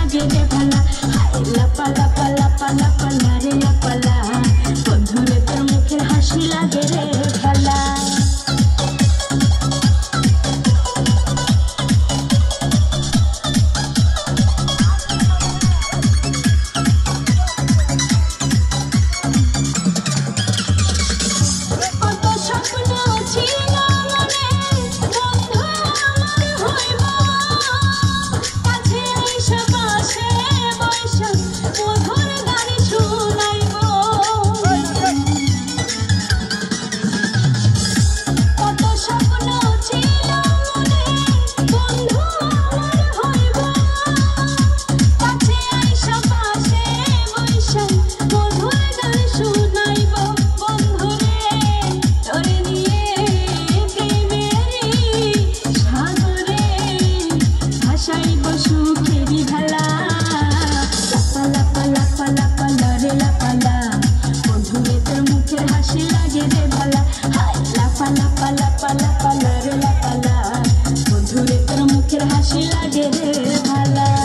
লাগে রে ভালা হাই লাপা লাপা লাপা লাপা লারে লাপালা বন্ধুরে তোর মুখের হাসি লাগে রে ভালা লাপা লাপা লাপা লারে লাপালা বন্ধুরে তোর মুখের হাসি লাগে রে ভালা